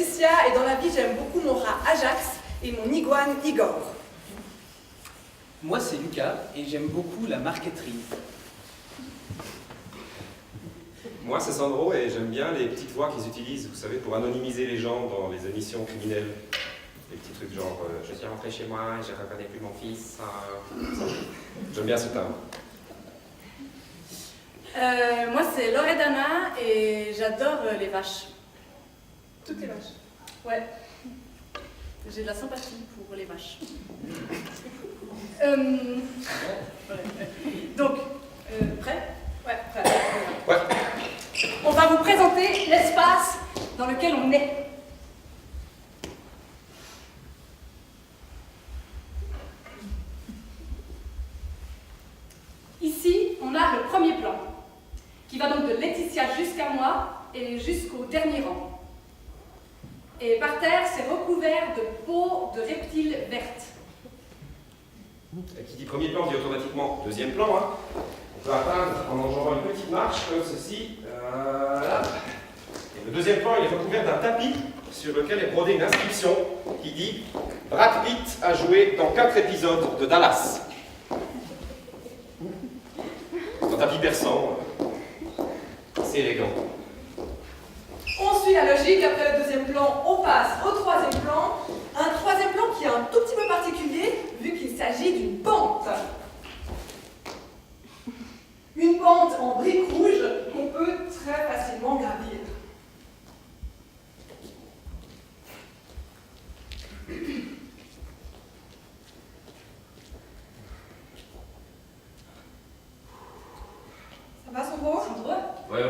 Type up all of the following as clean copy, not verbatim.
Laetitia et dans la vie j'aime beaucoup mon rat Ajax et mon iguane Igor. Moi c'est Lucas et j'aime beaucoup la marqueterie. Moi c'est Sandro et j'aime bien les petites voix qu'ils utilisent, vous savez, pour anonymiser les gens dans les émissions criminelles. Les petits trucs genre je suis rentré chez moi, je ne reconnais plus mon fils. J'aime bien ce timbre. Moi c'est Loredana et j'adore les vaches. Toutes les vaches. Ouais. J'ai de la sympathie pour les vaches. Donc, prêt? Ouais, prêt. Ouais. On va vous présenter l'espace dans lequel on est. Ici, on a le premier plan, qui va donc de Laetitia jusqu'à moi et jusqu'au dernier rang. Et par terre, c'est recouvert de peau de reptiles vertes. Et qui dit premier plan dit automatiquement deuxième plan. Hein. On peut atteindre en enjambant une petite marche comme ceci. Voilà. Et le deuxième plan, il est recouvert d'un tapis sur lequel est brodée une inscription qui dit « Brad Pitt a joué dans 4 épisodes de Dallas ». Un tapis persan, c'est élégant. On suit la logique, après le deuxième plan, on passe au troisième plan. Un troisième plan qui est un tout petit peu particulier, vu qu'il s'agit d'une pente. Une pente en briques rouges qu'on peut très facilement gravir. Ça va, Sandro? Sandro, Ouais.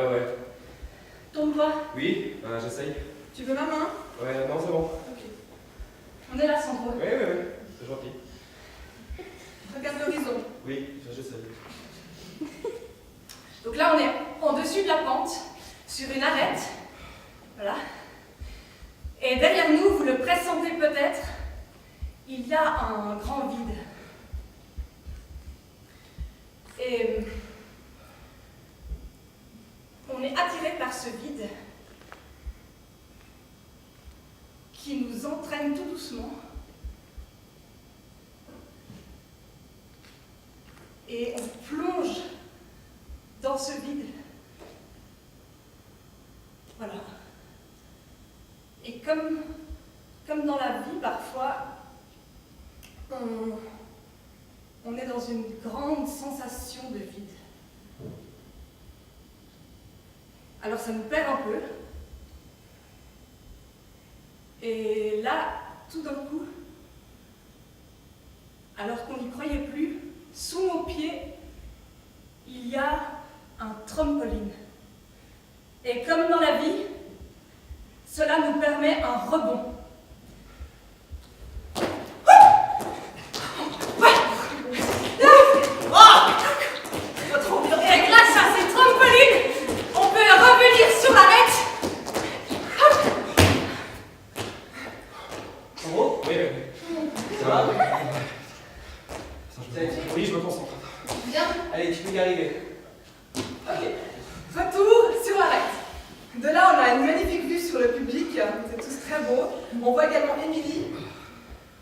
tourne-toi. Oui, j'essaye. Tu veux ma main? Ouais, non, c'est bon. Ok. On est là, Sandro. Ouais, c'est gentil. Regarde l'horizon. Oui, j'essaye. Donc là, on est en dessus de la pente, sur une arête. Voilà. Et derrière nous, vous le pressentez peut-être, il y a un grand vide. Et on est attiré par ce vide qui nous entraîne tout doucement. Et on plonge dans ce vide. Voilà. Et comme dans la vie, parfois, on est dans une grande sensation de vide. Alors ça nous perd un peu. Et là, tout d'un coup, alors qu'on n'y croyait plus, sous nos pieds, il y a un trampoline. Et comme dans la vie, cela nous permet un rebond. Et grâce à ces trampolines, on peut revenir sur l'arête. Sandro? Oui. Ça va? Oui, je me concentre. Bien. Allez, tu peux y arriver. Ok. Retour sur l'arête. De là, on a une magnifique vue sur le public. C'est tous très beau. On voit également Émilie,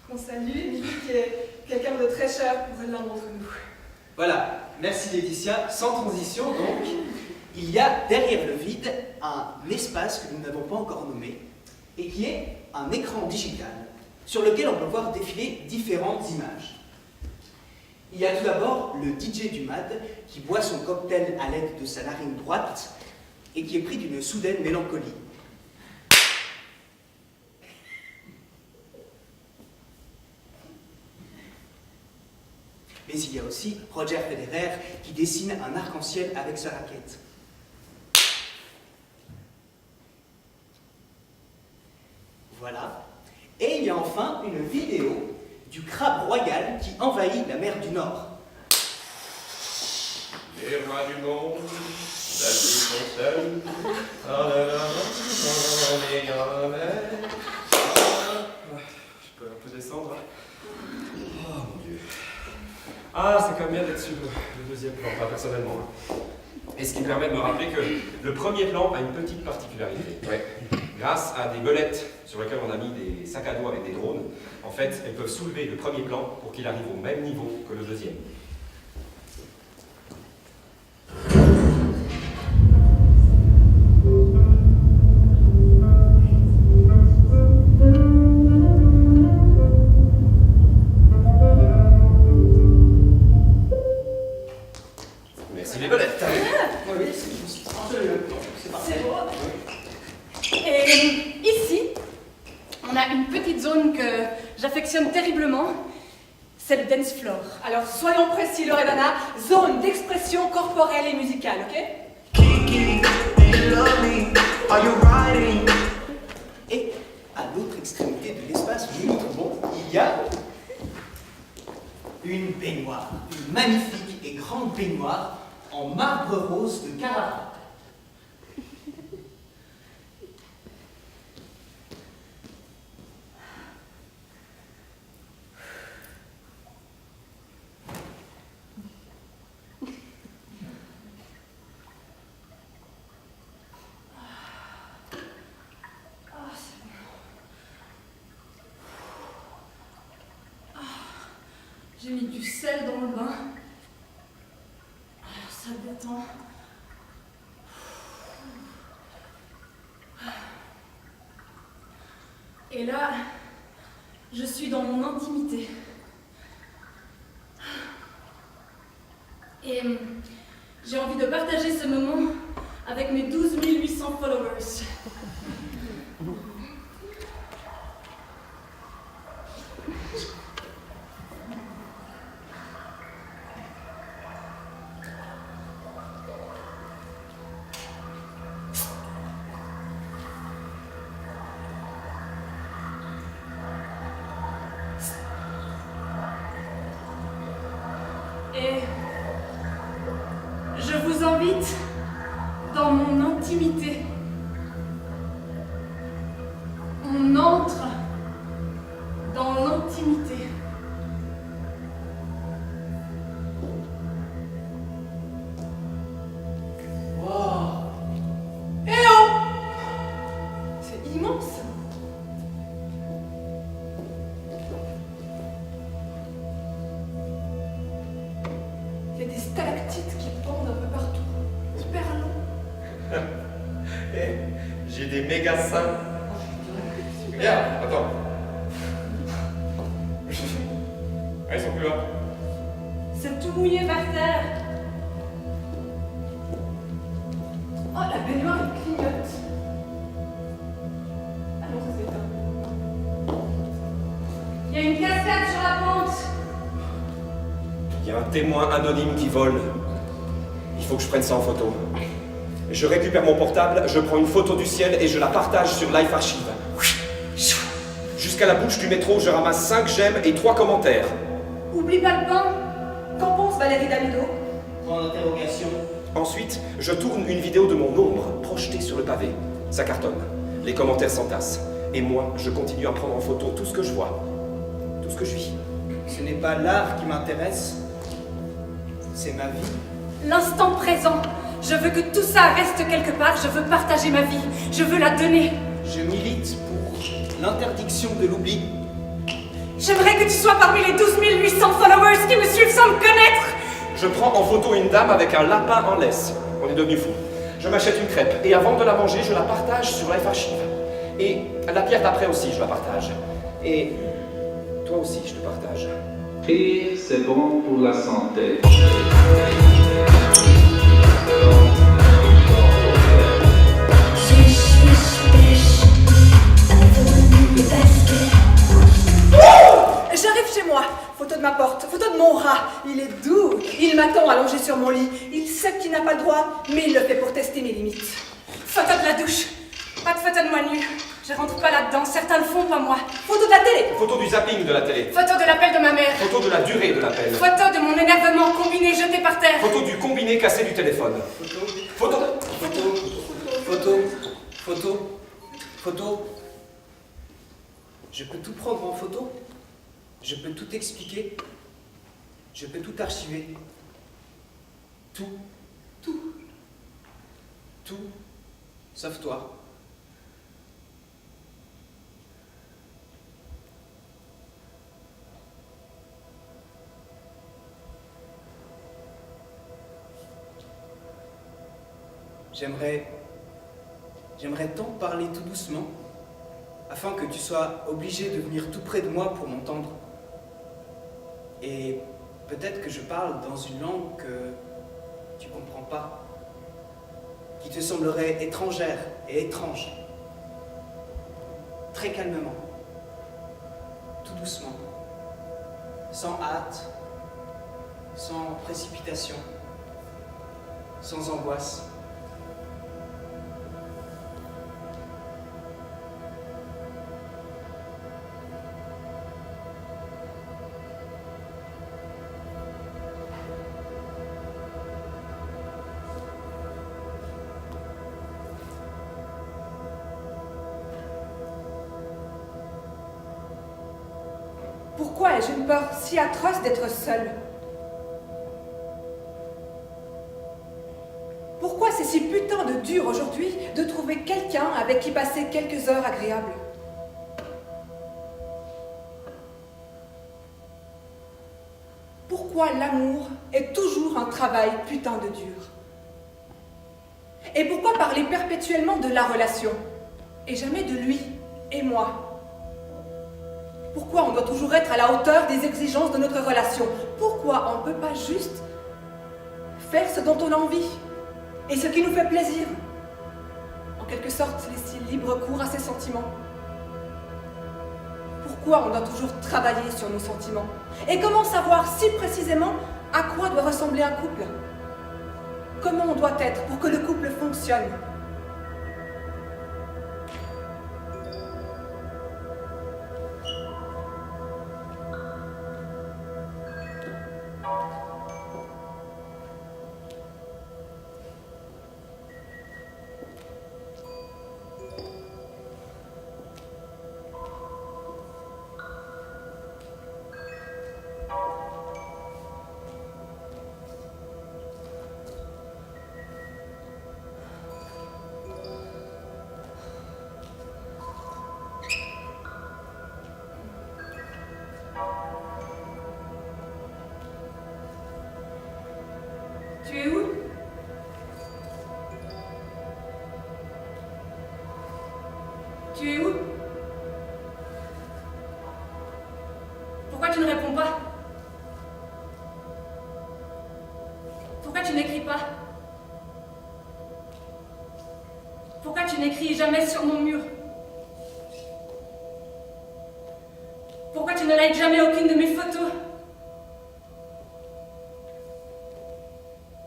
qu'on salue. Émilie qui est quelqu'un de très cher pour l'un d'entre nous. Voilà, merci Laetitia. Sans transition, donc, il y a derrière le vide un espace que nous n'avons pas encore nommé et qui est un écran digital sur lequel on peut voir défiler différentes images. Il y a tout d'abord le DJ du MAD qui boit son cocktail à l'aide de sa narine droite et qui est pris d'une soudaine mélancolie. Mais il y a aussi Roger Federer qui dessine un arc-en-ciel avec sa raquette. Voilà. Et il y a enfin une vidéo du crabe royal qui envahit la mer du Nord. Les rois du monde, la vie sont seuls. Je peux un peu descendre. Oh mon Dieu. Ah, c'est quand même bien d'être sur le deuxième plan, pas personnellement. Et ce qui me permet de me rappeler que le premier plan a une petite particularité. Ouais. Grâce à des belettes sur lesquelles on a mis des sacs à dos avec des drones, en fait, elles peuvent soulever le premier plan pour qu'il arrive au même niveau que le deuxième. Merci les belettes. Oui, c'est parfait. C'est beau. Et ici, on a une petite zone que j'affectionne terriblement. C'est le dance floor. Alors soyons précis, Loredana, zone d'expression corporelle et musicale, ok? Kiki, do you love me? Are you riding? Et à l'autre extrémité de l'espace où nous nous trouvons, il y a une baignoire, une magnifique et grande baignoire en marbre rose de Carrara. J'ai mis du sel dans le bain. Ça détend. Et là, je suis dans mon intimité. Et j'ai envie de partager ce moment avec mes 12 800 followers. Et je vous invite dans mon intimité. On entre dans l'intimité. Wow. Eh oh! C'est immense! Il y a des stalactites qui pendent un peu partout, hyper longs. J'ai des méga seins. Regarde, attends. Ah, ils sont plus là. C'est tout mouillé par terre. Oh, la baignoire, elle clignote. Ah non, ça s'éteint. Il y a une cascade sur la pente. Il y a un témoin anonyme qui vole. Il faut que je prenne ça en photo. Je récupère mon portable, je prends une photo du ciel et je la partage sur Life Archive. Jusqu'à la bouche du métro, je ramasse 5 j'aime et 3 commentaires. Oublie pas le pain. Qu'en pense Valérie Damido? Point d'interrogation. Ensuite, je tourne une vidéo de mon ombre projetée sur le pavé. Ça cartonne. Les commentaires s'entassent. Et moi, je continue à prendre en photo tout ce que je vois. Tout ce que je vis. Ce n'est pas l'art qui m'intéresse, c'est ma vie. L'instant présent. Je veux que tout ça reste quelque part. Je veux partager ma vie. Je veux la donner. Je milite pour l'interdiction de l'oubli. J'aimerais que tu sois parmi les 12 800 followers qui me suivent sans me connaître. Je prends en photo une dame avec un lapin en laisse. On est devenus fous. Je m'achète une crêpe et avant de la manger, je la partage sur Life Archive. Et la pierre d'après aussi, je la partage. Et toi aussi, je te partage. Rire, c'est bon pour la santé. J'arrive chez moi. Photo de ma porte, photo de mon rat. Il est doux. Il m'attend allongé sur mon lit. Il sait qu'il n'a pas le droit, mais il le fait pour tester mes limites. Photo de la douche. Pas de photo de moi nue. Je rentre pas là-dedans. Certains le font, pas moi. Photo de la télé. Photo du zapping de la télé. Photo de l'appel de ma mère. Photo de la durée de l'appel. Photo de mon énervement combiné jeté par terre. Photo du combiné cassé du téléphone. Photo, Photo. photo, photo, photo, photo. Je peux tout prendre en photo. Je peux tout expliquer. Je peux tout archiver. Tout. Tout. Tout, sauf toi. J'aimerais tant parler tout doucement, afin que tu sois obligé de venir tout près de moi pour m'entendre. Et peut-être que je parle dans une langue que tu comprends pas, qui te semblerait étrangère et étrange. Très calmement, tout doucement, sans hâte, sans précipitation, sans angoisse. Pourquoi ai-je une peur si atroce d'être seule? Pourquoi c'est si putain de dur aujourd'hui de trouver quelqu'un avec qui passer quelques heures agréables? Pourquoi l'amour est toujours un travail putain de dur? Et pourquoi parler perpétuellement de la relation et jamais de lui et moi? Pourquoi on doit toujours être à la hauteur des exigences de notre relation? Pourquoi on ne peut pas juste faire ce dont on a envie et ce qui nous fait plaisir? En quelque sorte, laisser libre cours à ses sentiments. Pourquoi on doit toujours travailler sur nos sentiments? Et comment savoir si précisément à quoi doit ressembler un couple? Comment on doit être pour que le couple fonctionne? Tu es où? Tu es où? Pourquoi tu ne réponds pas? Pourquoi tu n'écris pas? Pourquoi tu n'écris jamais sur mon mur? Pourquoi tu ne likes jamais aucune de mes photos?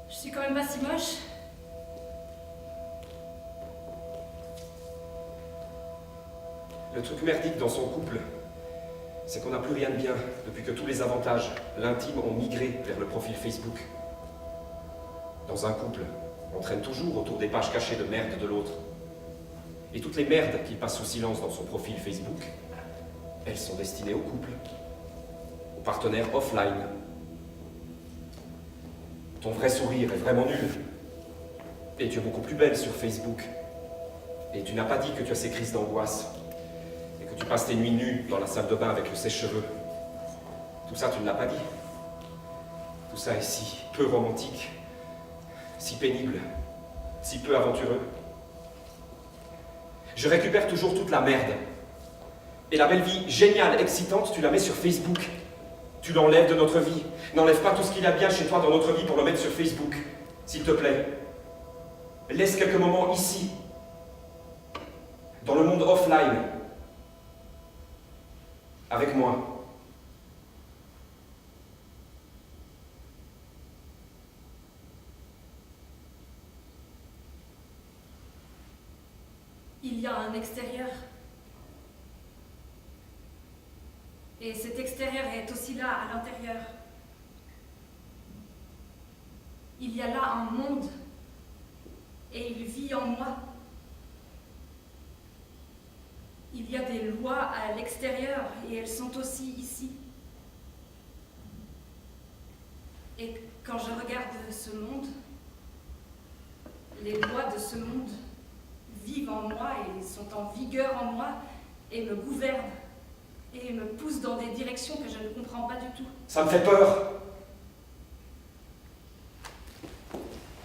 Je suis quand même pas si moche. Le truc merdique dans son couple, c'est qu'on n'a plus rien de bien depuis que tous les avantages, l'intime, ont migré vers le profil Facebook. Dans un couple, on traîne toujours autour des pages cachées de merde de l'autre. Et toutes les merdes qu'il passe sous silence dans son profil Facebook, elles sont destinées au couple, aux partenaires offline. Ton vrai sourire est vraiment nul. Et tu es beaucoup plus belle sur Facebook. Et tu n'as pas dit que tu as ces crises d'angoisse. Et que tu passes tes nuits nues dans la salle de bain avec le sèche-cheveux. Tout ça, tu ne l'as pas dit. Tout ça est si peu romantique, si pénible, si peu aventureux. Je récupère toujours toute la merde. Et la belle vie géniale, excitante, tu la mets sur Facebook. Tu l'enlèves de notre vie. N'enlève pas tout ce qu'il y a bien chez toi dans notre vie pour le mettre sur Facebook, s'il te plaît. Laisse quelques moments ici, dans le monde offline, avec moi. Il y a un extérieur. Et cet extérieur est aussi là, à l'intérieur. Il y a là un monde, et il vit en moi. Il y a des lois à l'extérieur, et elles sont aussi ici. Et quand je regarde ce monde, les lois de ce monde vivent en moi et sont en vigueur en moi et me gouvernent et me poussent dans des directions que je ne comprends pas du tout. Ça me fait peur.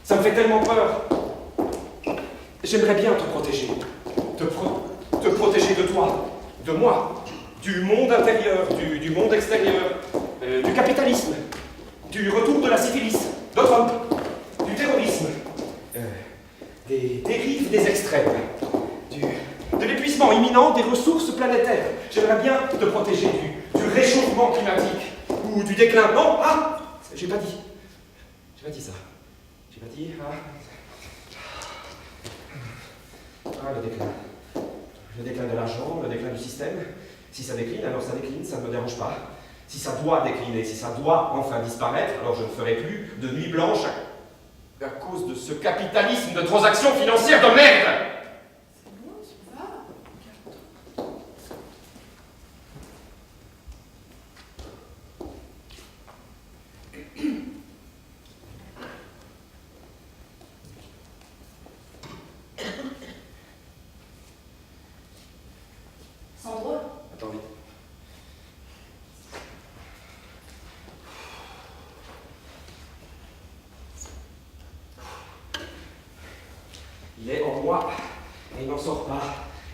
Ça me fait tellement peur. J'aimerais bien te protéger. Te protéger de toi, de moi, du monde intérieur, du monde extérieur, du capitalisme, du retour de la syphilis, de Trump, du terrorisme, des dérives des extrêmes, de l'épuisement imminent des ressources planétaires. J'aimerais bien te protéger du réchauffement climatique ou du déclin. Non, ah, j'ai pas dit. J'ai pas dit ça. J'ai pas dit, le déclin. Le déclin de l'argent, le déclin du système. Si ça décline, alors ça décline, ça ne me dérange pas. Si ça doit décliner, si ça doit enfin disparaître, alors je ne ferai plus de nuit blanche à cause de ce capitalisme de transactions financières de merde. C'est bon, tu vas. Sandro, Attends vite. Il est en moi et il n'en sort pas.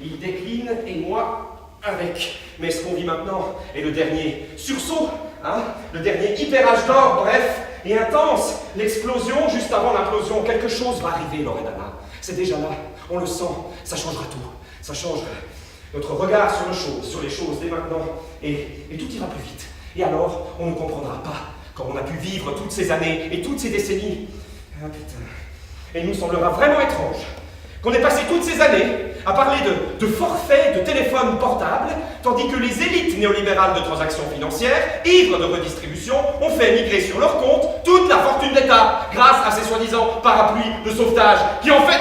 Il décline et moi avec. Mais ce qu'on vit maintenant est le dernier sursaut, hein, le dernier hyper-âge d'or, bref, et intense. L'explosion juste avant l'implosion. Quelque chose va arriver, Loredana. C'est déjà là, on le sent, ça changera tout. Ça change notre regard sur les choses dès maintenant. Et tout ira plus vite. Et alors, on ne comprendra pas comment on a pu vivre toutes ces années et toutes ces décennies. Ah putain. Et il nous semblera vraiment étrange qu'on ait passé toutes ces années à parler de forfaits de téléphones portables, tandis que les élites néolibérales de transactions financières, ivres de redistribution, ont fait migrer sur leur compte toute la fortune d'État, grâce à ces soi-disant parapluies de sauvetage, qui en fait...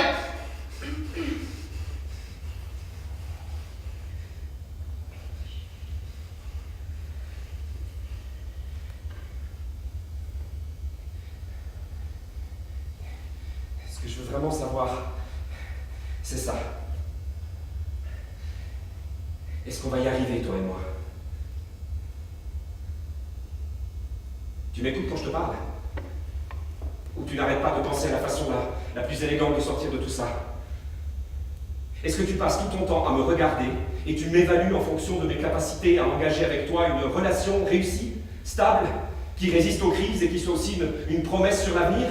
Ce que je veux vraiment savoir, c'est ça. Est-ce qu'on va y arriver, toi et moi? Tu m'écoutes quand je te parle? Ou tu n'arrêtes pas de penser à la façon la plus élégante de sortir de tout ça? Est-ce que tu passes tout ton temps à me regarder et tu m'évalues en fonction de mes capacités à engager avec toi une relation réussie, stable, qui résiste aux crises et qui soit aussi une promesse sur l'avenir?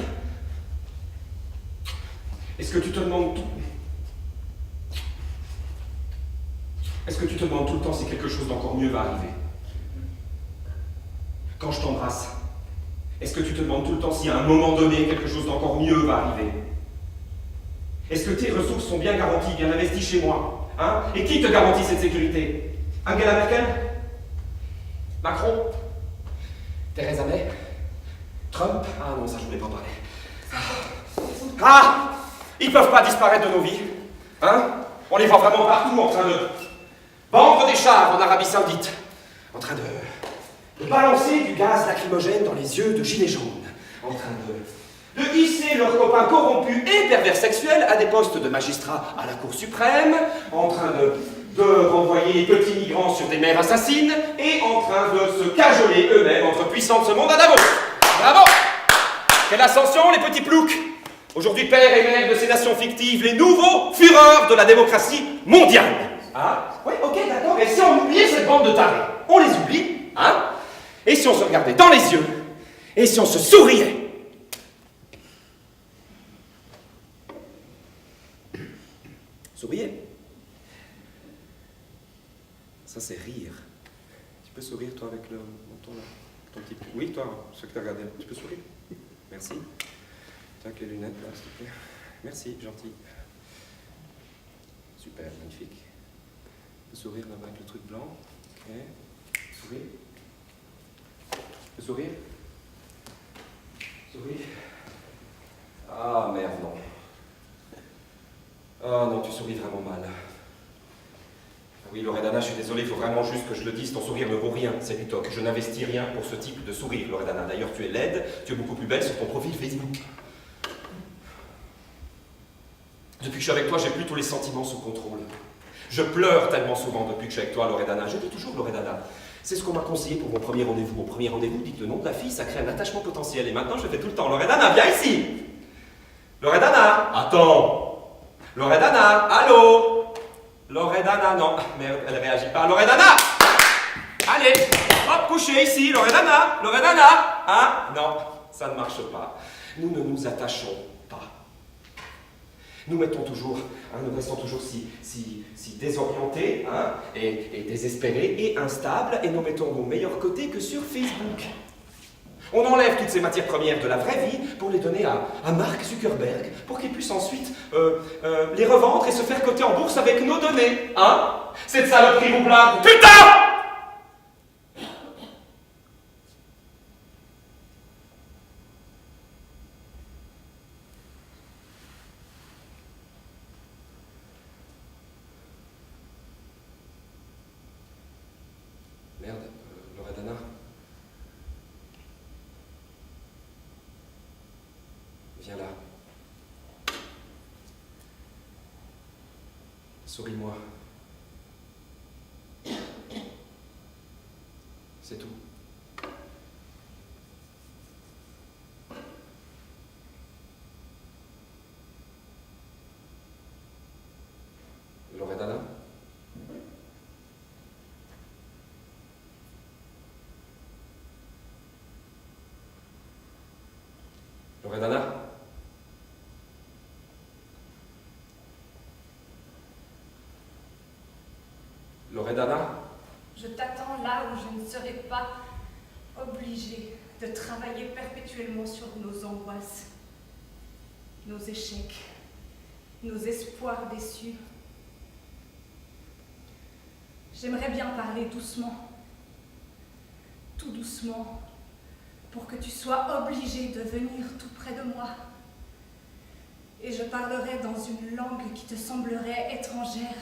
Est-ce que tu te demandes tout... Est-ce que tu te demandes tout le temps si quelque chose d'encore mieux va arriver? Quand je t'embrasse, est-ce que tu te demandes tout le temps si à un moment donné, quelque chose d'encore mieux va arriver? Est-ce que tes ressources sont bien garanties, bien investies chez moi? Hein? Et qui te garantit cette sécurité? Angela Merkel? Macron? Theresa May? Trump? Ah non, ça je voulais pas parler. Ah! Ils peuvent pas disparaître de nos vies. Hein? On les voit vraiment partout en train de vendre des chars en Arabie Saoudite. En train de balancer du gaz lacrymogène dans les yeux de gilets jaunes. En train de hisser leurs copains corrompus et pervers sexuels à des postes de magistrats à la Cour suprême. En train de renvoyer les petits migrants sur des mers assassines. Et en train de se cajoler eux-mêmes entre puissants de ce monde à Davos. Bravo! Quelle ascension, les petits ploucs! Aujourd'hui, père et mère de ces nations fictives, les nouveaux fureurs de la démocratie mondiale. Ah, oui, ok, d'accord. Et si on oubliait cette bande de tarés? On les oublie, hein? Et si on se regardait dans les yeux? Et si on se souriait? Souriez. Ça, c'est rire. Tu peux sourire, toi, avec le menton, là? Ton petit... Oui, toi, ceux que tu as regardé. Tu peux sourire? Merci. Tiens, que les lunettes, là, s'il te plaît. Merci, gentil. Super, magnifique. Tu peux sourire là-bas avec le truc blanc. Ok. Sourire. Tu peux sourire? Sourire. Ah, merde, non. Ah non, tu souris vraiment mal. Oui, Loredana, je suis désolé, il faut vraiment juste que je le dise, ton sourire ne vaut rien, c'est du toc. Je n'investis rien pour ce type de sourire, Loredana. D'ailleurs, tu es laide, tu es beaucoup plus belle sur ton profil Facebook. Depuis que je suis avec toi, j'ai plus tous les sentiments sous contrôle. Je pleure tellement souvent depuis que je suis avec toi, Loredana. Je dis toujours Loredana. C'est ce qu'on m'a conseillé pour mon premier rendez-vous. Au premier rendez-vous, dites le nom de la fille, ça crée un attachement potentiel. Et maintenant, je fais tout le temps. Loredana, viens ici. Loredana, attends. Loredana, allô. Loredana, non. Merde, elle réagit pas. Loredana. Allez, hop, couchez ici. Loredana, Loredana. Hein? Non, ça ne marche pas. Nous ne nous attachons pas. Nous mettons toujours, nous restons toujours si désorientés et désespérés et instables, et nous mettons nos meilleurs côtés que sur Facebook. On enlève toutes ces matières premières de la vraie vie pour les donner à Mark Zuckerberg, pour qu'il puisse ensuite les revendre et se faire coter en bourse avec nos données. Cette saloperie vous blâme. Putain! Merde, Loredana. Viens là. Souris-moi. C'est tout. Loredana? Loredana? Loredana? Je t'attends là où je ne serai pas obligée de travailler perpétuellement sur nos angoisses, nos échecs, nos espoirs déçus. J'aimerais bien parler doucement, tout doucement, pour que tu sois obligé de venir tout près de moi. Et je parlerai dans une langue qui te semblerait étrangère,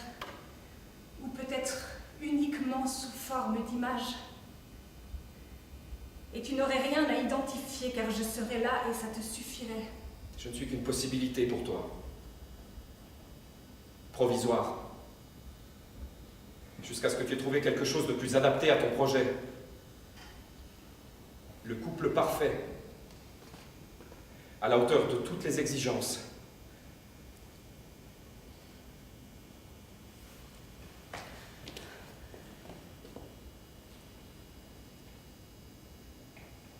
ou peut-être uniquement sous forme d'image. Et tu n'aurais rien à identifier car je serais là et ça te suffirait. Je ne suis qu'une possibilité pour toi. Provisoire. Jusqu'à ce que tu aies trouvé quelque chose de plus adapté à ton projet. Le couple parfait, à la hauteur de toutes les exigences.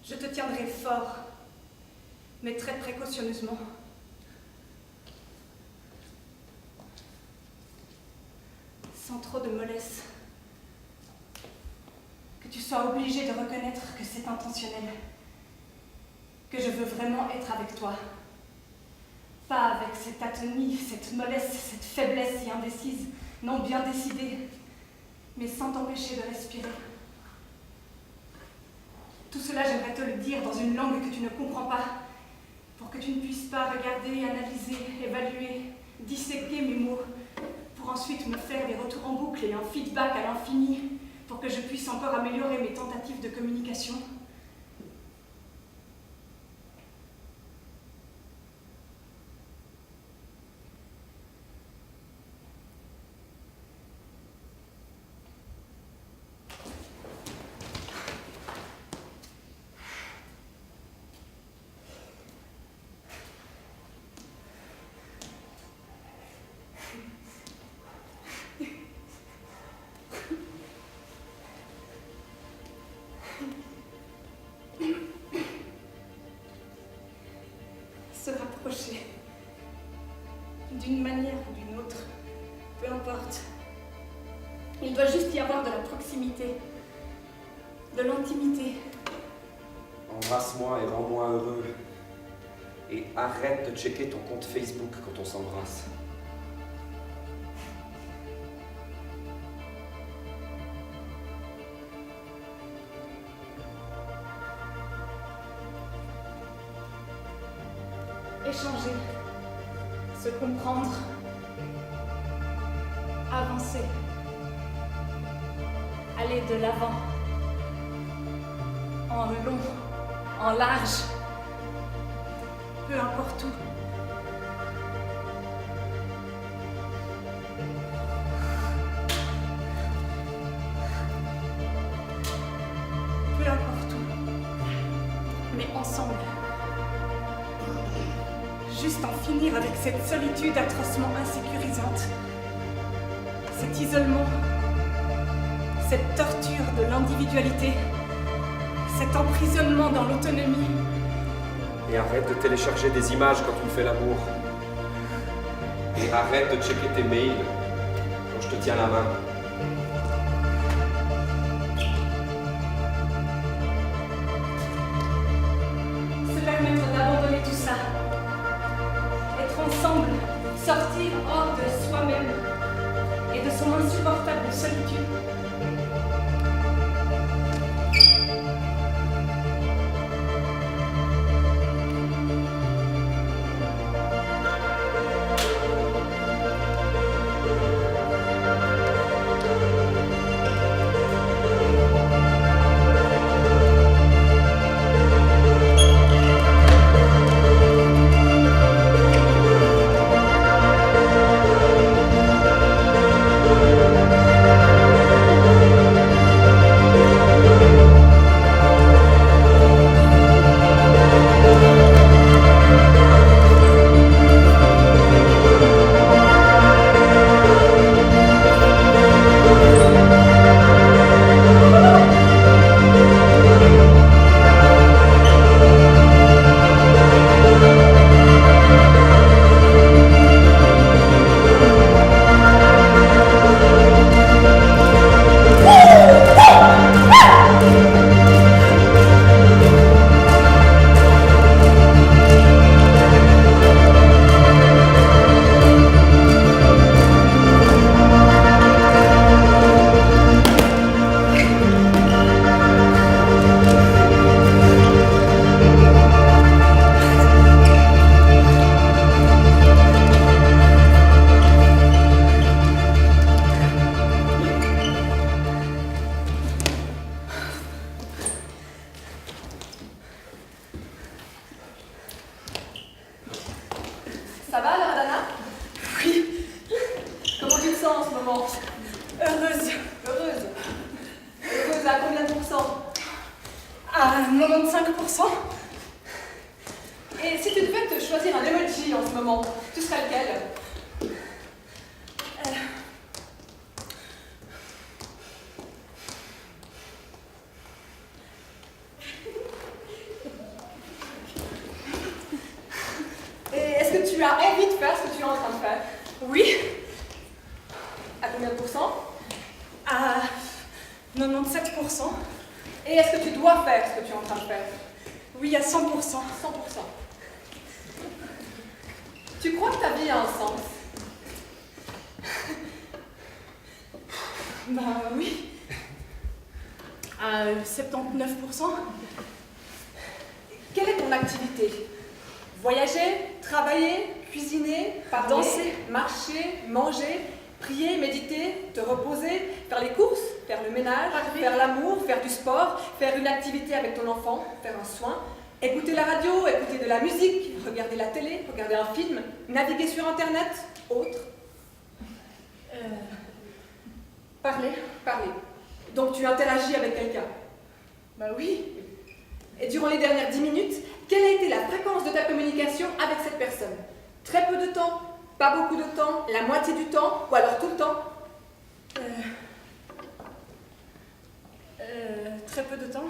Je te tiendrai fort, mais très précautionneusement. Sans trop de mollesse. Que tu sois obligé de reconnaître que c'est intentionnel. Que je veux vraiment être avec toi. Pas avec cette atonie, cette mollesse, cette faiblesse si indécise, non bien décidée, mais sans t'empêcher de respirer. Tout cela, j'aimerais te le dire dans une langue que tu ne comprends pas, pour que tu ne puisses pas regarder, analyser, évaluer, disséquer mes mots, pour ensuite me faire des retours en boucle et un feedback à l'infini, pour que je puisse encore améliorer mes tentatives de communication. Se rapprocher, d'une manière ou d'une autre, peu importe. Il doit juste y avoir de la proximité, de l'intimité. Embrasse-moi et rends-moi heureux. Et arrête de checker ton compte Facebook quand on s'embrasse. Échanger, se comprendre, avancer, aller de l'avant, en long, en large, peu importe où. ensemble. Juste en finir avec cette solitude atrocement insécurisante. Cet isolement. Cette torture de l'individualité. Cet emprisonnement dans l'autonomie. Et arrête de télécharger des images quand tu me fais l'amour. Et arrête de checker tes mails quand je te tiens la main. Se permettre d'abandonner tout ça. Être ensemble, sortir hors de soi-même et de son insupportable solitude. Ça va, Lardana? Oui, Comment tu te sens en ce moment? heureuse. Heureuse? Heureuse à combien de pourcents? À 95%. Et si tu devais te choisir un emoji en ce moment, tu serais lequel? Et est-ce que tu as envie de faire ce que tu es en train de faire? Oui, À combien de pourcents? à 97%. Et est-ce que tu dois faire ce que tu es en train de faire? Oui, à 100%. 100%. Tu crois que ta vie a un sens? Bah oui. À 79%. Quelle est ton activité? Voyager, travailler, cuisiner, parler, Danser. marcher, manger, prier, méditer, te reposer, faire les courses, faire le ménage, Parler. faire l'amour, faire du sport, faire une activité avec ton enfant, faire un soin, écouter la radio, écouter de la musique, regarder la télé, regarder un film, naviguer sur Internet, autre. Parler. Parler. Donc tu interagis avec quelqu'un. Bah oui. Et durant les dernières 10 minutes, quelle a été la fréquence de ta communication avec cette personne? Très peu de temps, pas beaucoup de temps, la moitié du temps, ou alors tout le temps? Très peu de temps.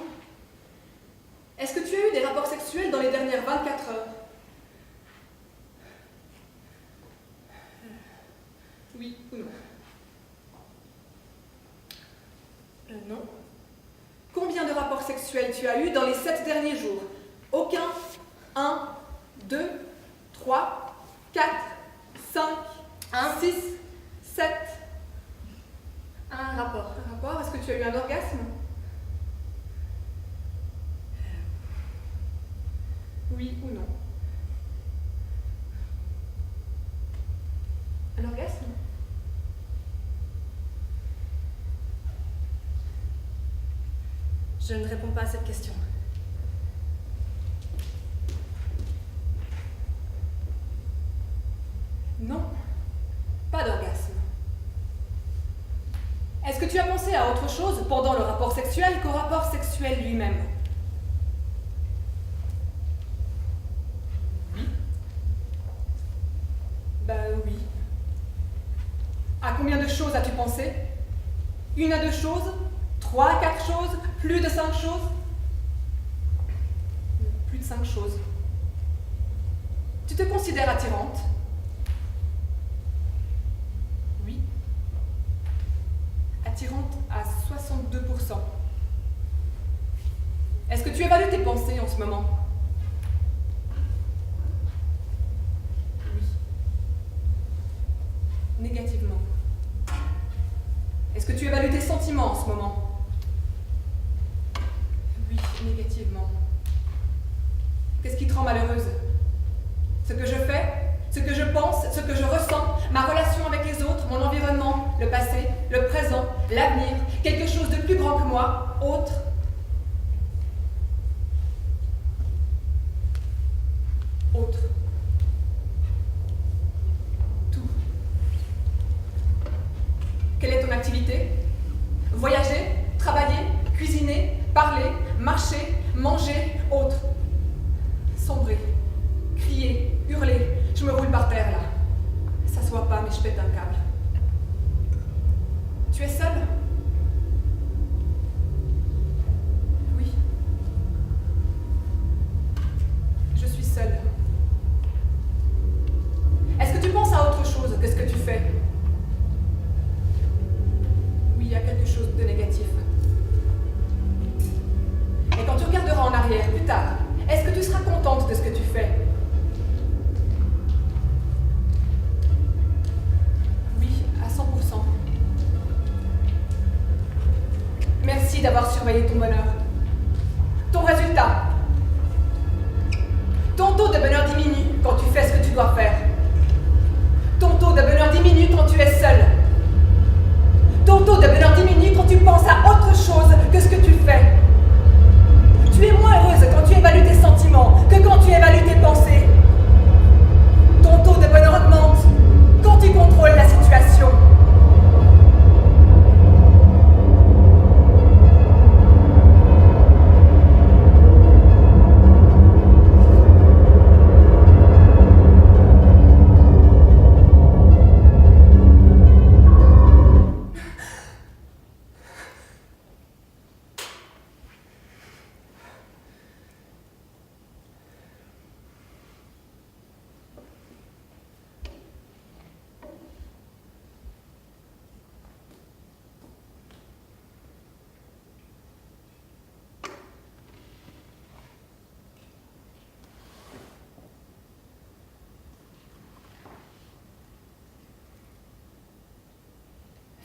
Est-ce que tu as eu des rapports sexuels dans les dernières 24 heures? Oui ou non? Non. Combien de rapports sexuels tu as eu dans les 7 derniers jours? Aucun? 1, 2, 3, 4, 5, 6, 7. Un rapport. Un rapport? Est-ce que tu as eu un orgasme? Oui ou non? Un orgasme? Je ne réponds pas à cette question. Non, pas d'orgasme. Est-ce que tu as pensé à autre chose pendant le rapport sexuel qu'au rapport sexuel lui-même? À combien de choses as-tu pensé? 1 à 2 choses? 3 à 4 choses? Plus de 5 choses? Plus de 5 choses. Tu te considères attirante? Oui. Attirante à 62%. Est-ce que tu évalues tes pensées en ce moment? Oui. Négativement. Est-ce que tu évalues tes sentiments en ce moment? Oui, négativement. Qu'est-ce qui te rend malheureuse? Ce que je fais, ce que je pense, ce que je ressens, ma relation avec les autres, mon environnement, le passé, le présent, l'avenir, quelque chose de plus grand que moi, autre. Autre. Tout. Quelle est ton activité? Voyager, travailler, cuisiner, parler, marcher, manger, autre. Sombrer, crier, hurler. Je me roule par terre là. Ça se voit pas, mais je pète un câble. Tu es seule? Oui. Je suis seule. Est-ce que tu penses à autre chose que ce que tu fais? Oui, il y a quelque chose de négatif. Et quand tu regarderas en arrière, plus tard, est-ce que tu seras contente de ce que tu fais? Oui, à 100%. Merci d'avoir surveillé ton bonheur. Ton résultat. Ton taux de bonheur diminue quand tu fais ce que tu dois faire. Ton taux de bonheur diminue quand tu es seul. Ton taux de bonheur diminue quand tu penses à autre chose que ce que tu fais. Tu es moins heureuse quand tu évalues tes sentiments que quand tu évalues tes pensées. Ton taux de bonheur augmente quand tu contrôles la situation.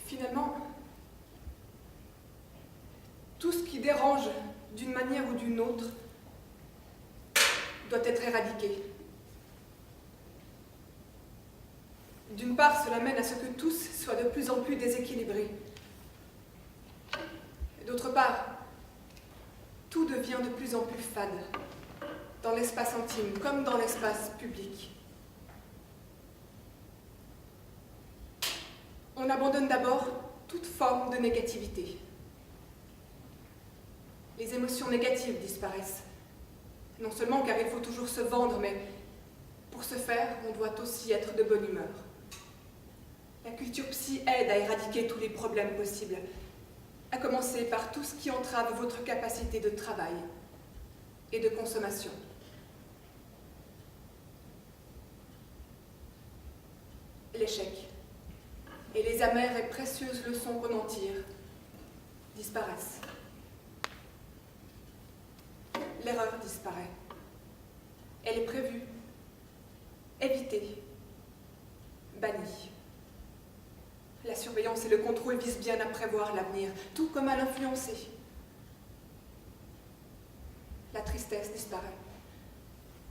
Finalement, tout ce qui dérange d'une manière ou d'une autre doit être éradiqué. D'une part, cela mène à ce que tous soient de plus en plus déséquilibrés. Et d'autre part, tout devient de plus en plus fade, dans l'espace intime comme dans l'espace public. On abandonne d'abord toute forme de négativité. Les émotions négatives disparaissent. Non seulement car il faut toujours se vendre, mais pour ce faire, on doit aussi être de bonne humeur. La culture psy aide à éradiquer tous les problèmes possibles, à commencer par tout ce qui entrave votre capacité de travail et de consommation. L'échec et les amères et précieuses leçons qu'on en tire disparaissent. L'erreur disparaît. Elle est prévue, évitée, bannie. La surveillance et le contrôle visent bien à prévoir l'avenir, tout comme à l'influencer. La tristesse disparaît,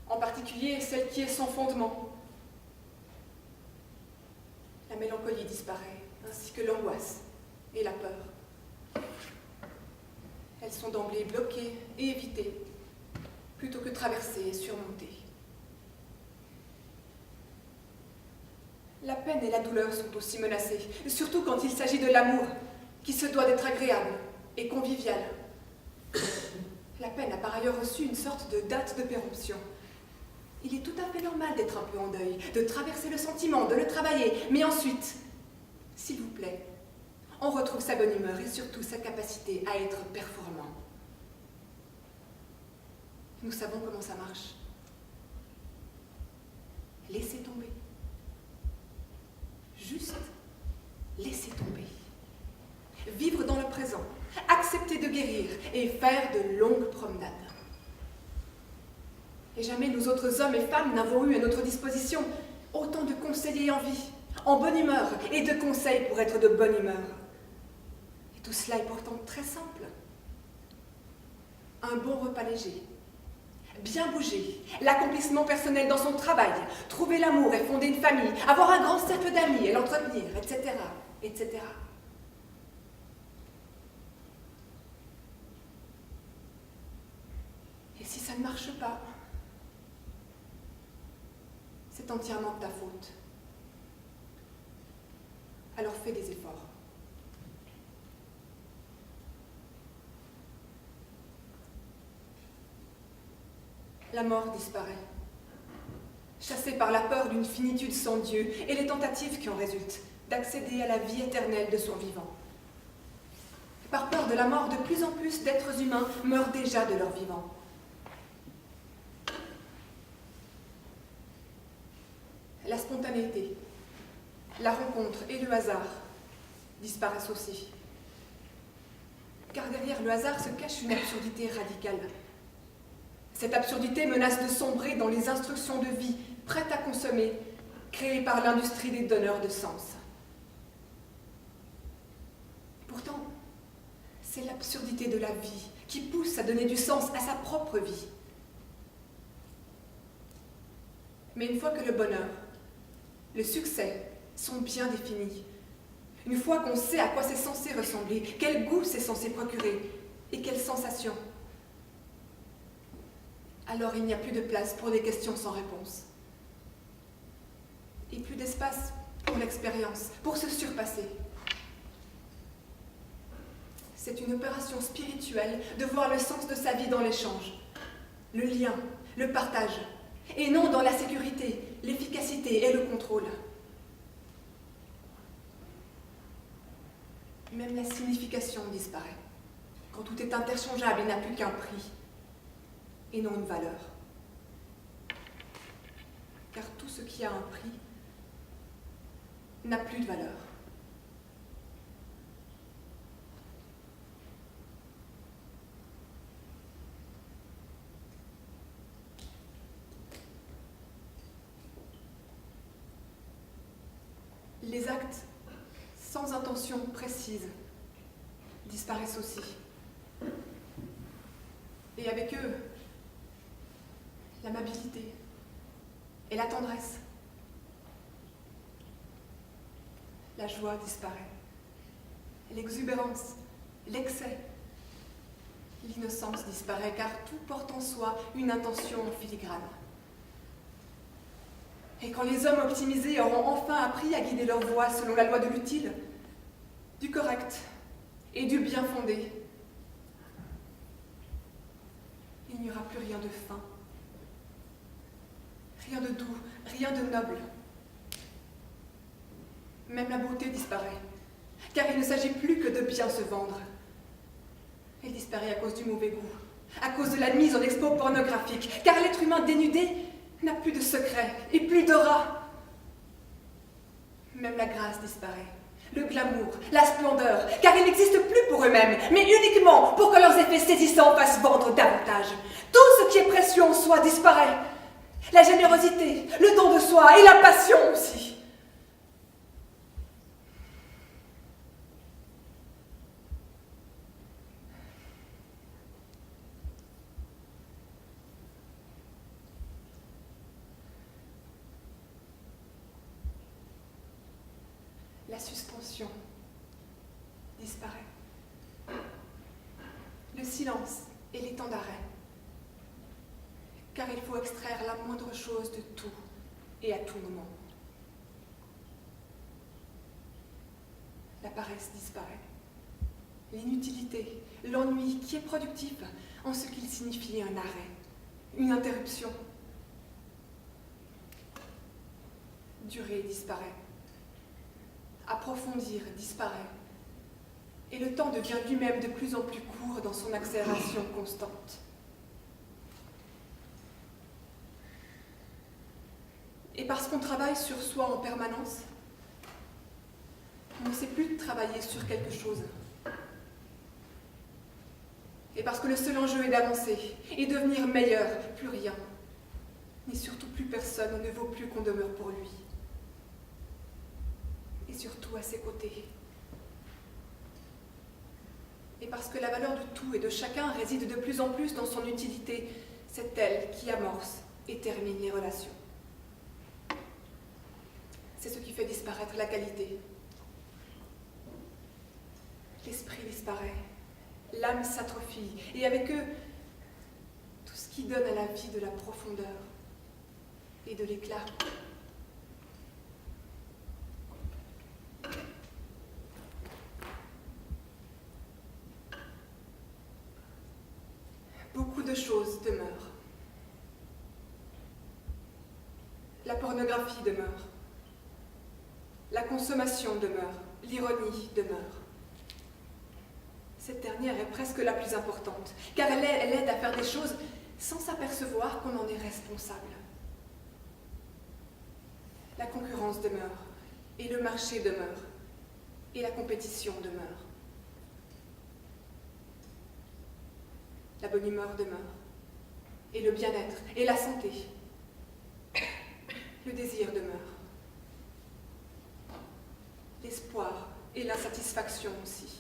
en particulier celle qui est sans fondement. La mélancolie disparaît, ainsi que l'angoisse et la peur. Elles sont d'emblée bloquées et évitées, plutôt que traversées et surmontées. La peine et la douleur sont aussi menacées, surtout quand il s'agit de l'amour, qui se doit d'être agréable et convivial. La peine a par ailleurs reçu une sorte de date de péremption. Il est tout à fait normal d'être un peu en deuil, de traverser le sentiment, de le travailler, mais ensuite, s'il vous plaît, on retrouve sa bonne humeur et surtout sa capacité à être performant. Nous savons comment ça marche. Laissez tomber. Juste laissez tomber. Vivre dans le présent, accepter de guérir et faire de longues promenades. Et jamais nous autres hommes et femmes n'avons eu à notre disposition autant de conseillers en vie, en bonne humeur et de conseils pour être de bonne humeur. Et tout cela est pourtant très simple. Un bon repas léger, bien bouger, l'accomplissement personnel dans son travail, trouver l'amour et fonder une famille, avoir un grand cercle d'amis et l'entretenir, etc., etc. Et si ça ne marche pas, c'est entièrement de ta faute. Alors fais des efforts. La mort disparaît, chassée par la peur d'une finitude sans Dieu et les tentatives qui en résultent d'accéder à la vie éternelle de son vivant. Par peur de la mort, de plus en plus d'êtres humains meurent déjà de leur vivant. La spontanéité, la rencontre et le hasard disparaissent aussi. Car derrière le hasard se cache une absurdité radicale. Cette absurdité menace de sombrer dans les instructions de vie prêtes à consommer, créées par l'industrie des donneurs de sens. Pourtant, c'est l'absurdité de la vie qui pousse à donner du sens à sa propre vie. Mais une fois que le bonheur, le succès sont bien définis, une fois qu'on sait à quoi c'est censé ressembler, quel goût c'est censé procurer et quelles sensations, alors il n'y a plus de place pour des questions sans réponse. Et plus d'espace pour l'expérience, pour se surpasser. C'est une opération spirituelle de voir le sens de sa vie dans l'échange, le lien, le partage, et non dans la sécurité, l'efficacité et le contrôle. Même la signification disparaît. Quand tout est interchangeable et n'a plus qu'un prix, et non une valeur. Car tout ce qui a un prix n'a plus de valeur. Les actes sans intention précise disparaissent aussi. Et avec eux, l'amabilité et la tendresse. La joie disparaît. L'exubérance, l'excès, l'innocence disparaît car tout porte en soi une intention en filigrane. Et quand les hommes optimisés auront enfin appris à guider leur voie selon la loi de l'utile, du correct et du bien fondé, il n'y aura plus rien de fin, rien de doux, rien de noble. Même la beauté disparaît, car il ne s'agit plus que de bien se vendre. Elle disparaît à cause du mauvais goût, à cause de la mise en expo pornographique, car l'être humain dénudé n'a plus de secret et plus d'aura. Même la grâce disparaît, le glamour, la splendeur, car ils n'existent plus pour eux-mêmes, mais uniquement pour que leurs effets saisissants fassent vendre davantage. Tout ce qui est précieux en soi disparaît. La générosité, le don de soi et la passion aussi. La suspension disparaît. Le silence et les temps d'arrêt. Car il faut extraire la moindre chose de tout et à tout moment. La paresse disparaît. L'inutilité, l'ennui qui est productif en ce qu'il signifie un arrêt, une interruption. Durée disparaît. approfondir disparaît. Et le temps devient lui-même de plus en plus court dans son accélération constante. Et parce qu'on travaille sur soi en permanence, on ne sait plus travailler sur quelque chose. Et parce que le seul enjeu est d'avancer et devenir meilleur, plus rien, ni surtout plus personne ne vaut plus qu'on demeure pour lui. Et surtout à ses côtés. Et parce que la valeur de tout et de chacun réside de plus en plus dans son utilité, c'est elle qui amorce et termine les relations. C'est ce qui fait disparaître la qualité. L'esprit disparaît, l'âme s'atrophie, et avec eux, tout ce qui donne à la vie de la profondeur et de l'éclat. Beaucoup de choses demeurent. La pornographie demeure. La consommation demeure. L'ironie demeure. Cette dernière est presque la plus importante, car elle aide à faire des choses sans s'apercevoir qu'on en est responsable. La concurrence demeure, et le marché demeure, et la compétition demeure. La bonne humeur demeure, et le bien-être, et la santé. Le désir demeure. L'espoir et l'insatisfaction aussi.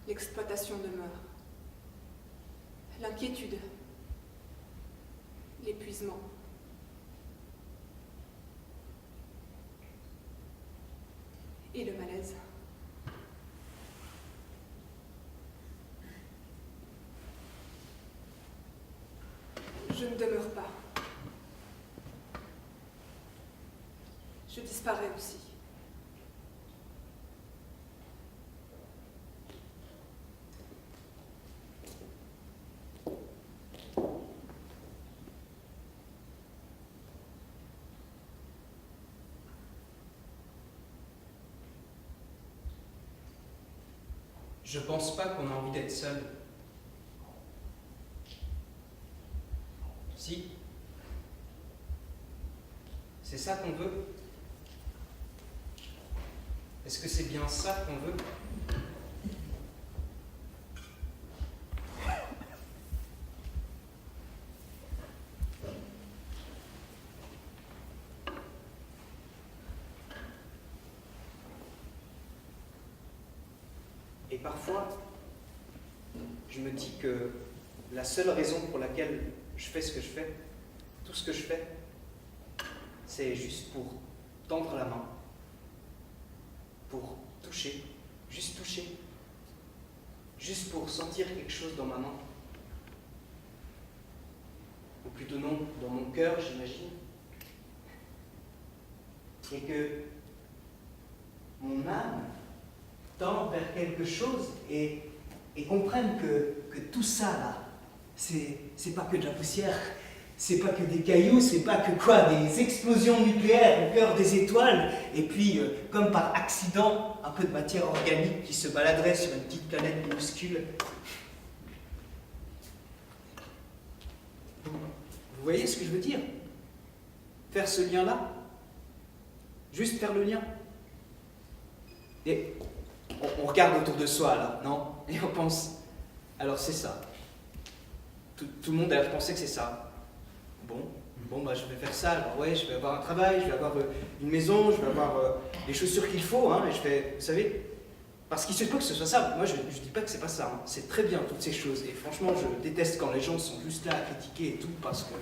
L'exploitation demeure. L'inquiétude. L'épuisement. Et le malaise. Je ne demeure pas. Je disparais aussi. Je pense pas qu'on a envie d'être seul. Si. C'est ça qu'on veut? Est-ce que c'est bien ça qu'on veut? Et parfois, je me dis que la seule raison pour laquelle je fais ce que je fais, tout ce que je fais, c'est juste pour tendre la main, pour toucher, juste pour sentir quelque chose dans ma main. Ou plutôt non, dans mon cœur, j'imagine. Et que mon âme tend vers quelque chose et comprenne que tout ça là, c'est pas que de la poussière, c'est pas que des cailloux, c'est pas que quoi, des explosions nucléaires au cœur des étoiles, et puis comme par accident, un peu de matière organique qui se baladerait sur une petite planète minuscule. Vous voyez ce que je veux dire? Faire ce lien-là, juste faire le lien. Et on regarde autour de soi là, non? Et on pense, alors c'est ça. Tout le monde a l'air de penser que c'est ça. Bon, bah je vais faire ça, alors ouais, je vais avoir un travail, je vais avoir une maison, je vais avoir les chaussures qu'il faut, hein, et je vais, vous savez, parce qu'il se peut que ce soit ça. Moi, je dis pas que c'est pas ça, hein. C'est très bien toutes ces choses, et franchement, je déteste quand les gens sont juste là à critiquer et tout, parce que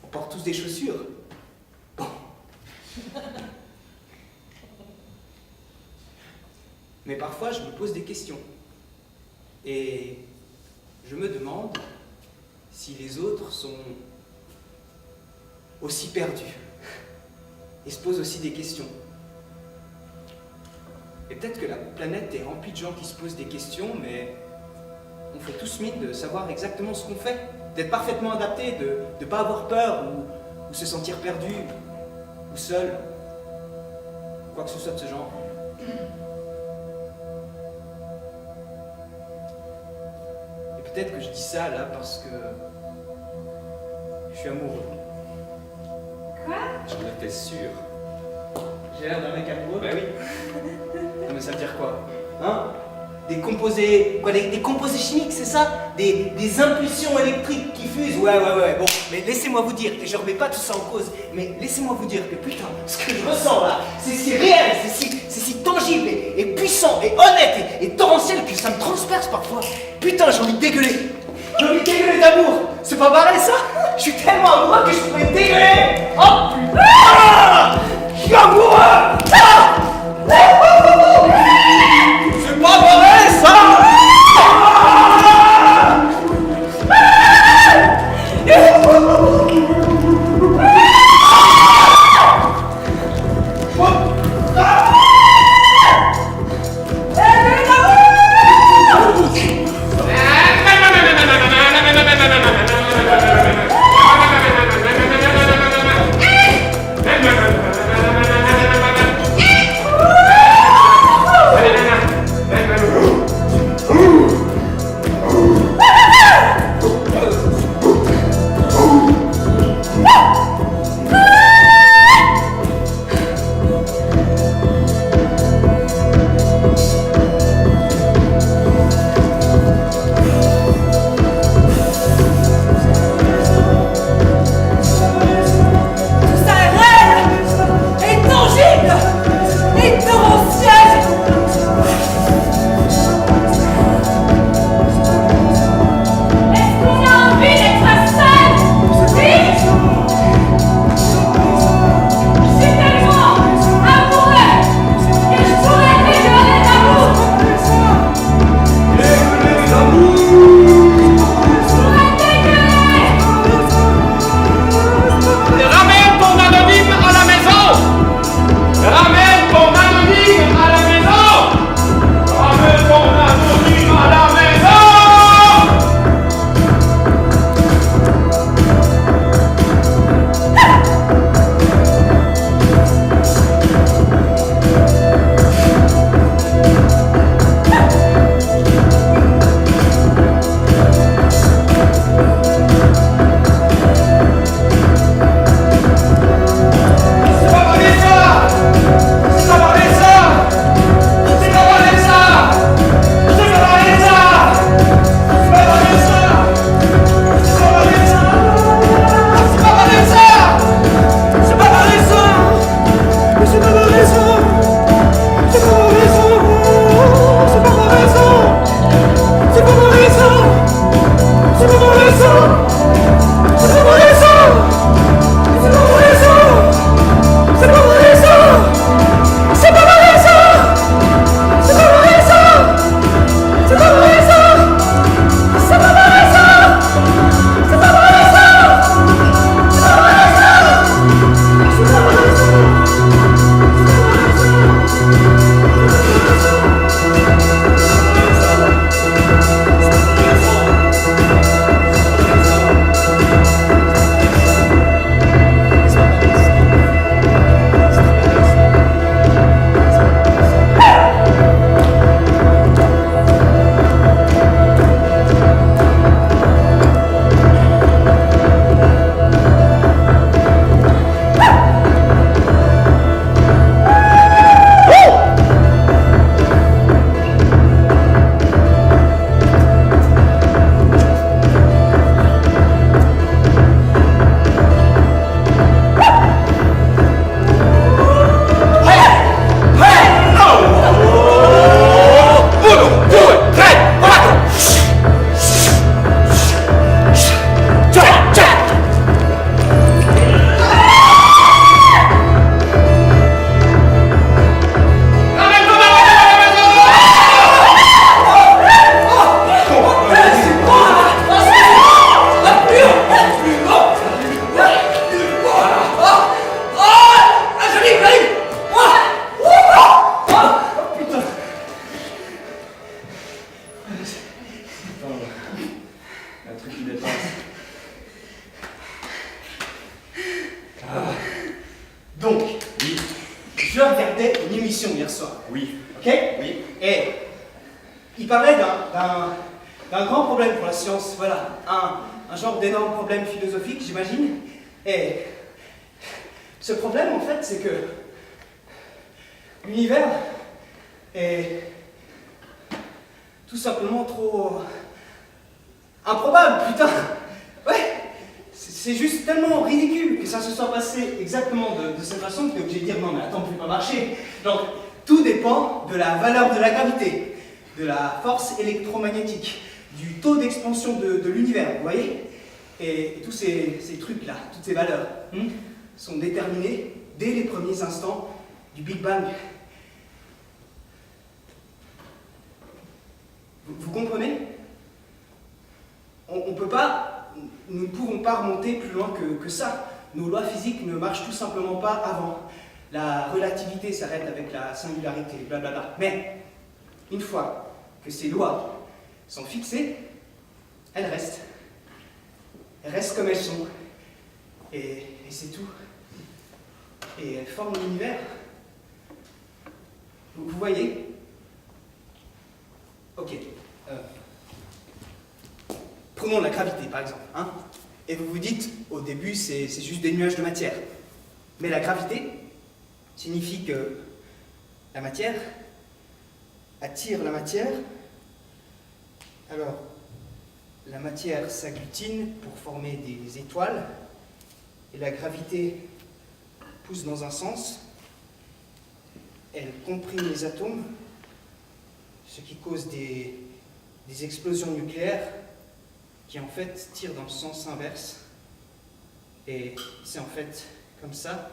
on porte tous des chaussures. Bon. Mais parfois, je me pose des questions. Et je me demande si les autres sont aussi perdus et se posent aussi des questions. Et peut-être que la planète est remplie de gens qui se posent des questions, mais on fait tous mine de savoir exactement ce qu'on fait, d'être parfaitement adapté, de ne pas avoir peur ou se sentir perdu, ou seul, quoi que ce soit de ce genre. Et peut-être que je dis ça là parce que je suis amoureux. J'en étais sûr. J'ai l'air d'un mec amoureux. Ben oui. Non mais ça veut dire quoi? Hein? Des composés chimiques, c'est ça? Des impulsions électriques qui fusent? Ouais. Bon, mais laissez-moi vous dire, et je remets pas tout ça en cause, mais laissez-moi vous dire que putain, ce que je ressens là, c'est si réel, c'est si tangible et puissant et honnête et torrentiel que ça me transperce parfois. Putain, j'ai envie de dégueuler. J'ai envie de dégueuler d'amour. C'est pas pareil ça? Je suis tellement amoureux que je pourrais dégueuler. Oh putain! Je suis amoureux! Ah! C'est pas vrai ça! Oui. Ok? Oui. Et il parlait d'un grand problème pour la science, voilà, un genre d'énorme problème philosophique, j'imagine. Et ce problème, en fait, c'est que l'univers est tout simplement trop improbable, putain. Ouais, c'est juste tellement ridicule que ça se soit passé exactement de cette façon que tu es obligé de dire non mais attends, ça ne peut pas marcher. Donc tout dépend de la valeur de la gravité, de la force électromagnétique, du taux d'expansion de l'univers, vous voyez? Et tous ces trucs-là, toutes ces valeurs, sont déterminées dès les premiers instants du Big Bang. Vous comprenez? On peut pas, nous ne pouvons pas remonter plus loin que ça. Nos lois physiques ne marchent tout simplement pas avant. La relativité s'arrête avec la singularité, blablabla. Mais, une fois que ces lois sont fixées, elles restent. Elles restent comme elles sont. Et c'est tout. Et elles forment l'univers. Vous voyez? Ok. Prenons la gravité, par exemple. Hein? Et vous vous dites, au début, c'est juste des nuages de matière. Mais la gravité signifie que la matière attire la matière. Alors, la matière s'agglutine pour former des étoiles. Et la gravité pousse dans un sens. Elle comprime les atomes, ce qui cause des explosions nucléaires qui en fait tirent dans le sens inverse. Et c'est en fait comme ça.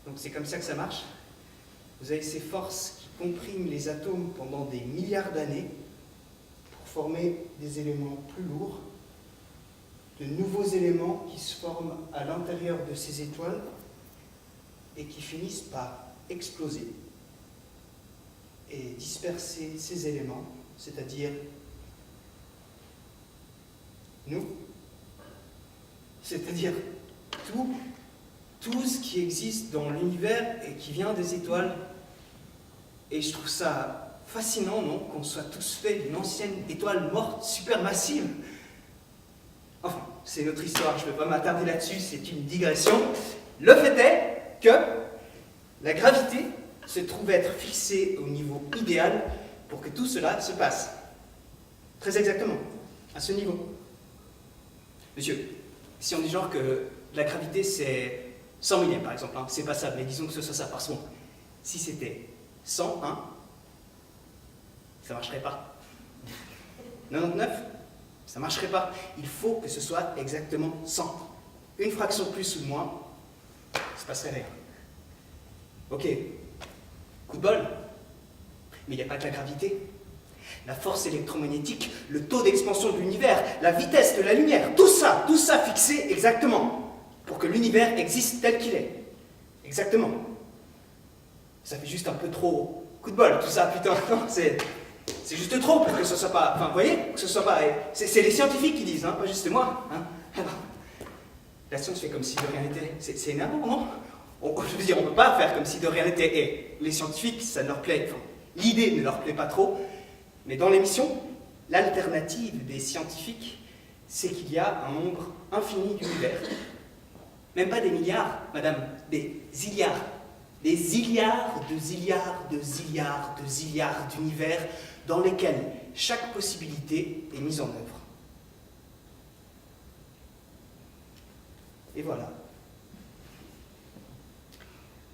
Donc c'est comme ça que ça marche. Vous avez ces forces qui compriment les atomes pendant des milliards d'années pour former des éléments plus lourds, de nouveaux éléments qui se forment à l'intérieur de ces étoiles et qui finissent par exploser et disperser ces éléments, c'est-à-dire nous, c'est-à-dire tout ce qui existe dans l'univers et qui vient des étoiles. Et je trouve ça fascinant, non, qu'on soit tous faits d'une ancienne étoile morte supermassive. Enfin, c'est notre histoire, je ne vais pas m'attarder là-dessus, c'est une digression. Le fait est que la gravité se trouve être fixée au niveau idéal pour que tout cela se passe. Très exactement, à ce niveau. Monsieur, si on dit genre que la gravité c'est 100 millièmes par exemple, hein, c'est pas ça, mais disons que ce soit ça par seconde. Si c'était 101, ça marcherait pas. 99, ça marcherait pas. Il faut que ce soit exactement 100. Une fraction de plus ou de moins, il se passerait rien. Ok, coup de bol, mais il n'y a pas que la gravité. La force électromagnétique, le taux d'expansion de l'univers, la vitesse de la lumière, tout ça fixé exactement pour que l'univers existe tel qu'il est. Exactement. Ça fait juste un peu trop coup de bol, tout ça, putain. C'est juste trop pour que ce soit pas... Enfin, vous voyez, que ce soit pas... C'est les scientifiques qui disent, hein, pas juste moi. Hein. Alors, la science fait comme si de rien n'était. C'est énervant, non? Je veux dire, on ne peut pas faire comme si de rien n'était. Et les scientifiques, ça ne leur plaît... Enfin, l'idée ne leur plaît pas trop. Mais dans l'émission, l'alternative des scientifiques, c'est qu'il y a un nombre infini d'univers. Même pas des milliards, madame, des zilliards. Des zilliards de zilliards de zilliards de zilliards d'univers dans lesquels chaque possibilité est mise en œuvre. Et voilà.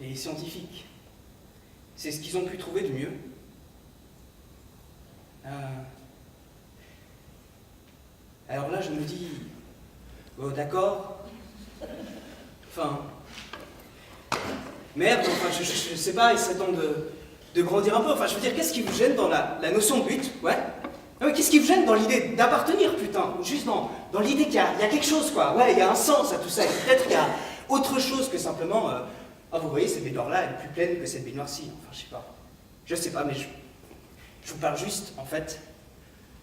Les scientifiques, c'est ce qu'ils ont pu trouver de mieux. Alors là, je me dis, oh, d'accord, enfin, merde, enfin, je sais pas, il serait temps de grandir un peu. Enfin, je veux dire, qu'est-ce qui vous gêne dans la notion de but? Ouais. Qu'est-ce qui vous gêne dans l'idée d'appartenir, putain? Juste dans l'idée qu'il y a quelque chose, quoi. Ouais, il y a un sens à tout ça. Peut-être qu'il y a autre chose que simplement, ah, vous voyez, cette baignoire-là, elle est plus pleine que cette baignoire-ci. Enfin, je sais pas, mais je vous parle juste, en fait,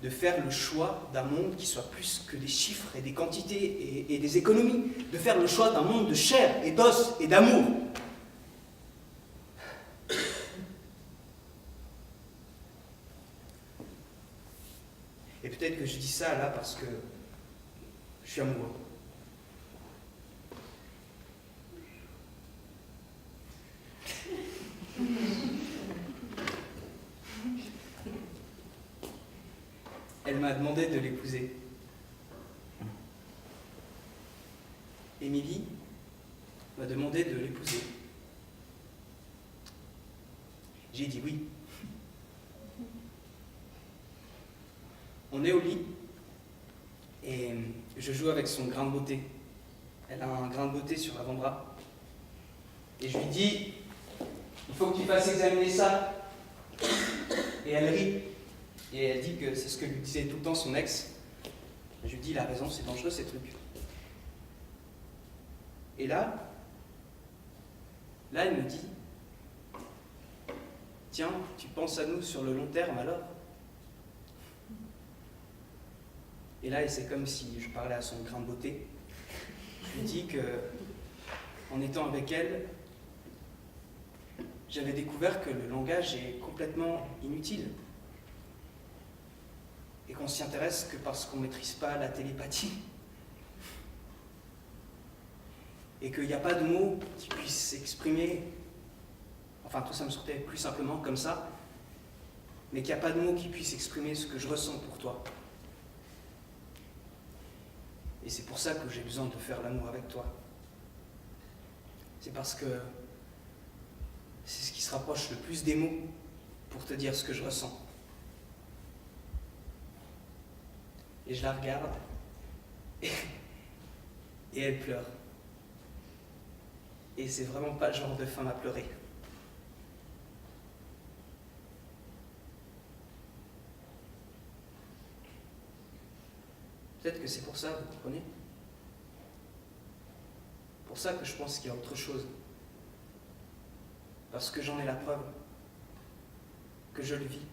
de faire le choix d'un monde qui soit plus que des chiffres et des quantités et des économies. De faire le choix d'un monde de chair et d'os et d'amour. Et peut-être que je dis ça là parce que je suis amoureux. Elle m'a demandé de l'épouser. Émilie m'a demandé de l'épouser. J'ai dit oui. On est au lit et je joue avec son grain de beauté. Elle a un grain de beauté sur l'avant-bras. Et je lui dis, il faut que tu fasses examiner ça. Et elle rit. Et elle dit que c'est ce que lui disait tout le temps son ex. Je lui dis, il a raison, c'est dangereux ces trucs. Et là, elle me dit, tiens, tu penses à nous sur le long terme alors? Et là, c'est comme si je parlais à son grain de beauté. Je lui dis que, en étant avec elle, j'avais découvert que le langage est complètement inutile. Et qu'on s'y intéresse que parce qu'on ne maîtrise pas la télépathie. Et qu'il n'y a pas de mots qui puissent exprimer, enfin tout ça me sortait plus simplement comme ça, mais qu'il n'y a pas de mots qui puissent exprimer ce que je ressens pour toi. Et c'est pour ça que j'ai besoin de faire l'amour avec toi. C'est parce que c'est ce qui se rapproche le plus des mots pour te dire ce que je ressens. Et je la regarde, et elle pleure. Et c'est vraiment pas le genre de femme à pleurer. Peut-être que c'est pour ça, vous comprenez? Pour ça que je pense qu'il y a autre chose. Parce que j'en ai la preuve, que je le vis.